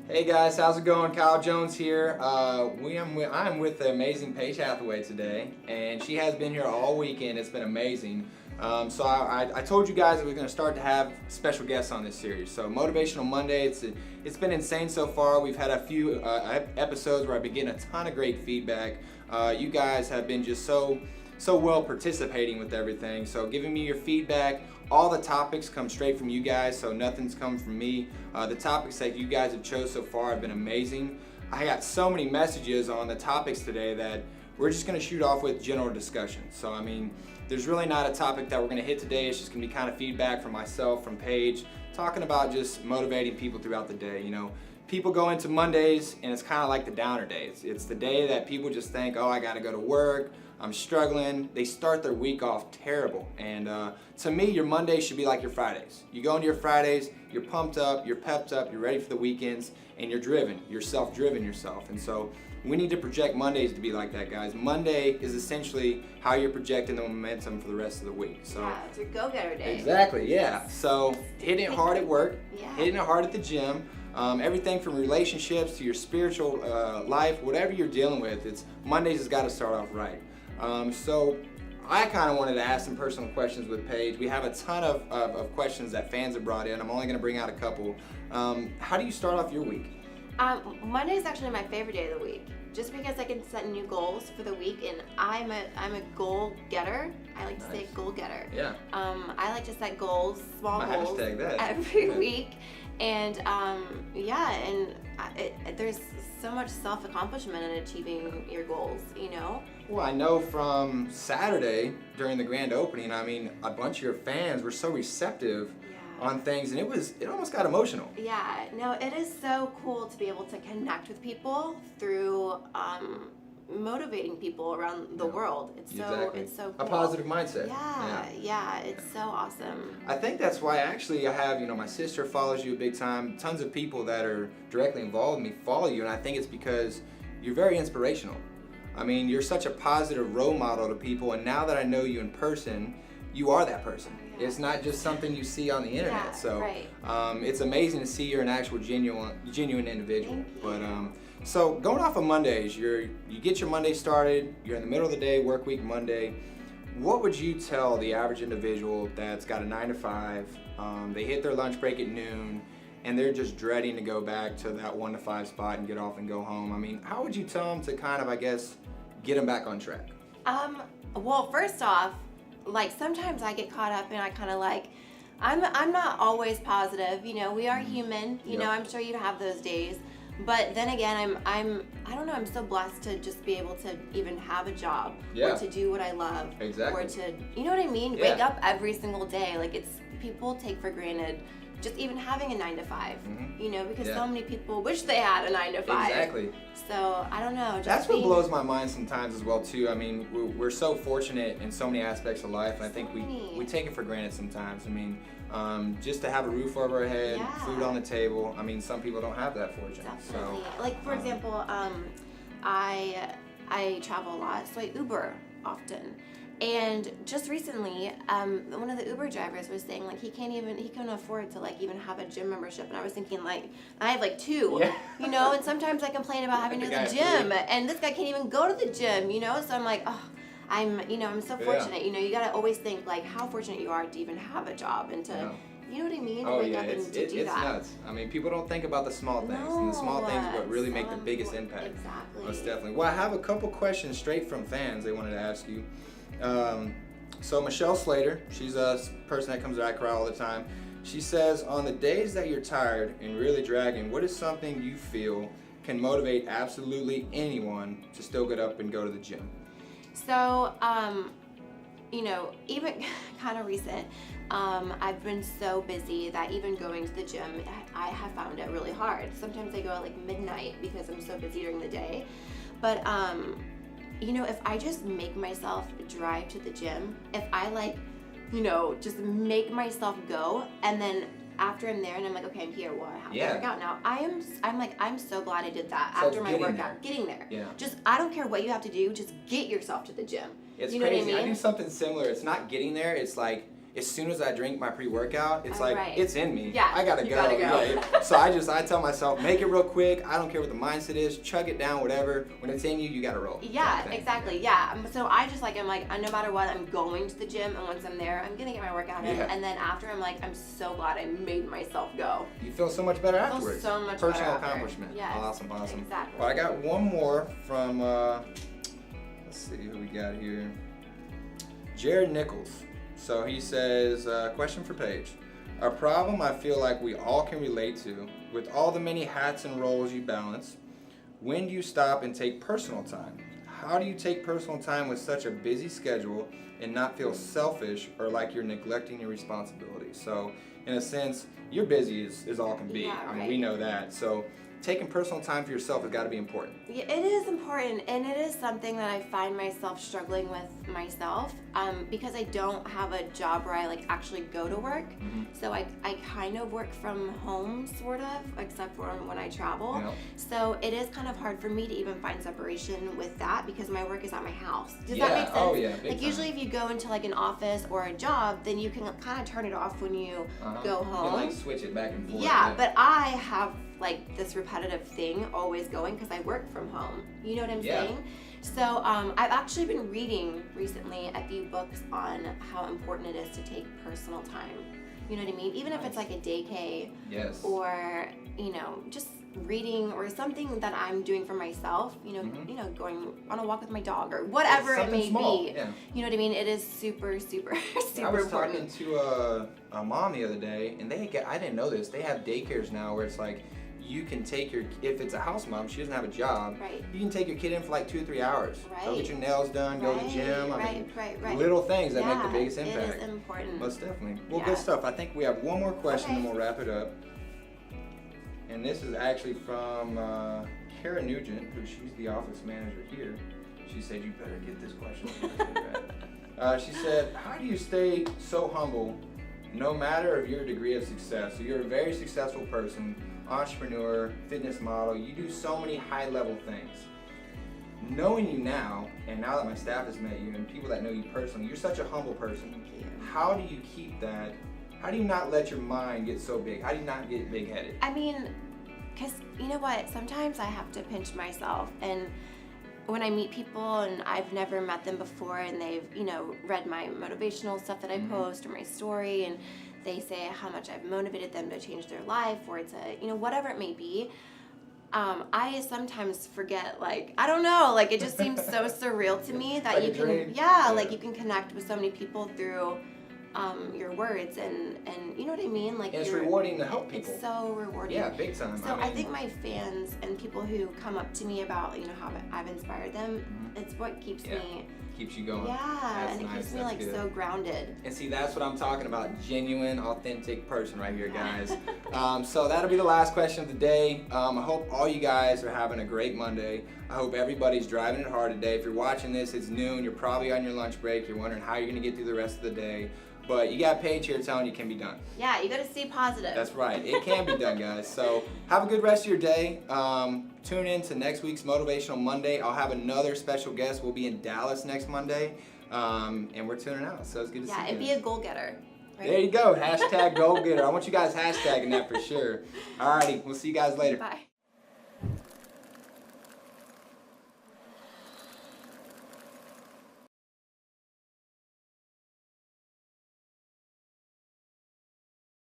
Hey guys, how's it going? Kyle Jones here. I'm with the amazing Paige Hathaway today, and she has been here all weekend. It's been amazing. So I told you guys that we're going to start to have special guests on this series. So Motivational Monday, it's been insane so far. We've had a few episodes where I've been getting a ton of great feedback. You guys have been just so well participating with everything. So giving me your feedback. All the topics come straight from you guys, so nothing's come from me. The topics that you guys have chose so far have been amazing. I got so many messages on the topics today that we're just going to shoot off with general discussion. So I mean, there's really not a topic that we're going to hit today. It's just going to be kind of feedback from myself, from Paige, talking about just motivating people throughout the day. You know, people go into Mondays and it's kind of like the downer days. It's the day that people just think, oh, I got to go to work, I'm struggling. They start their week off terrible. And to me, your Mondays should be like your Fridays. You go into your Fridays, you're pumped up, you're pepped up, you're ready for the weekends, and you're driven. You're self-driven yourself. And so we need to project Mondays to be like that, guys. Monday is essentially how you're projecting the momentum for the rest of the week. So yeah, it's your go-getter day. Exactly, yeah. So hitting it hard at work, yeah. hitting it hard at the gym, everything from relationships to your spiritual life, whatever you're dealing with, Mondays has got to start off right. So I kind of wanted to ask some personal questions with Paige. We have a ton of questions that fans have brought in. I'm only going to bring out a couple. How do you start off your week? Monday is actually my favorite day of the week, just because I can set new goals for the week, and I'm a goal getter. I like to say goal getter. Yeah. I like to set goals, small goals, hashtag that. every week, and there's so much self-accomplishment in achieving your goals, you know? Well, I know from Saturday during the grand opening, I mean, a bunch of your fans were so receptive on things, and it almost got emotional. Yeah, no, it is so cool to be able to connect with people through motivating people around the world. It's so cool. A positive mindset. Yeah, it's so awesome. I think that's why actually I have, my sister follows you big time. Tons of people that are directly involved with me follow you, and I think it's because you're very inspirational. I mean, you're such a positive role model to people, and now that I know you in person, you are that person. It's not just something you see on the internet. It's amazing to see you're an actual genuine individual. Thank you. So going off of Mondays, you get your Monday started, you're in the middle of the day, work week Monday. What would you tell the average individual that's got a 9 to 5, they hit their lunch break at noon, and they're just dreading to go back to that 1 to 5 spot and get off and go home? I mean, how would you tell them to kind of, I guess, get them back on track? Well, first off, like sometimes I get caught up and I kind of like, I'm not always positive, we are human, you know, I'm sure you have those days, but then again, I don't know, I'm so blessed to just be able to even have a job, or to do what I love, or to, you know what I mean, wake up every single day. Like people take for granted just even having a 9 to 5, because so many people wish they had a 9 to 5. Exactly. So I don't know. That's what blows my mind sometimes as well too. I mean, we're so fortunate in so many aspects of life, and I think we take it for granted sometimes. I mean, just to have a roof over our head, food on the table. I mean, some people don't have that fortune. Definitely. Like for example, I travel a lot, so I Uber often. And just recently, one of the Uber drivers was saying like he couldn't afford to like even have a gym membership, and I was thinking like I have like 2, and sometimes I complain about having to go to the gym, and this guy can't even go to the gym, so I'm like, oh, I'm so fortunate, you gotta always think like how fortunate you are to even have a job and to, you know what I mean? Oh, wake up and to do it's that. nuts. I mean, people don't think about the small things, and the small things are what really make the biggest impact. Exactly. Most definitely. Well, I have a couple questions straight from fans they wanted to ask you. So Michelle Slater, she's a person that comes to iCRYO all the time. She says, on the days that you're tired and really dragging, what is something you feel can motivate absolutely anyone to still get up and go to the gym? So, even kind of recent, I've been so busy that even going to the gym, I have found it really hard. Sometimes I go at like midnight because I'm so busy during the day. But, if I just make myself drive to the gym, if I just make myself go, and then after I'm there and I'm like, okay, I'm here, well, I have to work out now. I'm so glad I did that after my workout. Getting there. Yeah. Just, I don't care what you have to do, just get yourself to the gym. It's you know crazy. what I mean? I do something similar. It's not getting there, it's like as soon as I drink my pre-workout, it's like, right. it's in me. Yeah, I gotta you go. gotta go. Yeah. So I tell myself, make it real quick. I don't care what the mindset is. Chug it down, whatever. When it's in you, you gotta roll. Yeah, exactly. Yeah. So I just like, I'm like, no matter what, I'm going to the gym, and once I'm there, I'm gonna get my workout in. Yeah. And then after, I'm like, I'm so glad I made myself go. You feel so much better I feel afterwards. so much Personal better after. accomplishment. Yes. Awesome. Exactly. Well, I got one more from, let's see who we got here. Jared Nichols. So he says, question for Paige. A problem I feel like we all can relate to, with all the many hats and roles you balance, when do you stop and take personal time? How do you take personal time with such a busy schedule and not feel selfish or like you're neglecting your responsibilities? So in a sense, you're busy as all can be. Yeah, I mean, right. we know that. So taking personal time for yourself has got to be important. Yeah, it is important, and it is something that I find myself struggling with myself, because I don't have a job where I like actually go to work. So I kind of work from home, sort of, except for when I travel. Yeah. So it is kind of hard for me to even find separation with that, because my work is at my house. Does Yeah. that make sense? Oh, yeah, big Like time. usually if you go into like an office or a job, then you can kind of turn it off when you go home. You can like switch it back and forth. Yeah, but I have like this repetitive thing always going because I work from home. You know what I'm saying? So I've actually been reading recently a few books on how important it is to take personal time. You know what I mean? Even if it's like a day Yes. or, you know, just reading or something that I'm doing for myself, you know, going on a walk with my dog or whatever it may small. be. Yeah. You know what I mean? It is super, super, super I was important. talking to a mom the other day, and I didn't know this, they have daycares now where it's like, you can take if it's a house mom, she doesn't have a job, Right. you can take your kid in for like 2 or 3 hours. Go Right. get your nails done, go to the gym. Right. Little things that make Yeah, the biggest impact. It is important. Most definitely. Well, Yeah. good stuff. I think we have one more question Okay. and we'll wrap it up. And this is actually from Kara Nugent, who she's the office manager here. She said, you better get this question. She said, how do you stay so humble no matter of your degree of success? So you're a very successful person, entrepreneur, fitness model, you do so many high level things. Knowing you now, and now that my staff has met you and people that know you personally, you're such a humble person. Thank you. How do you keep that? How do you not let your mind get so big? How do you not get big headed? I mean, because you know what? Sometimes I have to pinch myself, and when I meet people and I've never met them before and they've, you know, read my motivational stuff that I post or my story, and they say how much I've motivated them to change their life, or it's a, you know, whatever it may be. I sometimes forget, like, I don't know, like it just seems so surreal to me that Like you a can, dream. like you can connect with so many people through your words, and you know what I mean? Like, And it's rewarding to help people. It's so rewarding. Yeah, big time. So I think my fans and people who come up to me about, you know, how I've inspired them, it's what keeps me. Keeps you going. Yeah, That's and it nice. keeps me That's like good. so grounded. And see, that's what I'm talking about. Genuine, authentic person right here, guys. So that'll be the last question of the day. I hope all you guys are having a great Monday. I hope everybody's driving it hard today. If you're watching this, it's noon. You're probably on your lunch break. You're wondering how you're going to get through the rest of the day. But you got Paige here telling you it can be done. Yeah, you gotta stay positive. That's right. It can be done, guys. So have a good rest of your day. Tune in to next week's Motivational Monday. I'll have another special guest. We'll be in Dallas next Monday. And we're tuning out. So it's good to see you. Yeah, and be a goal getter. Right? There you go. Hashtag goal getter. I want you guys hashtagging that for sure. Alrighty. We'll see you guys later. Bye.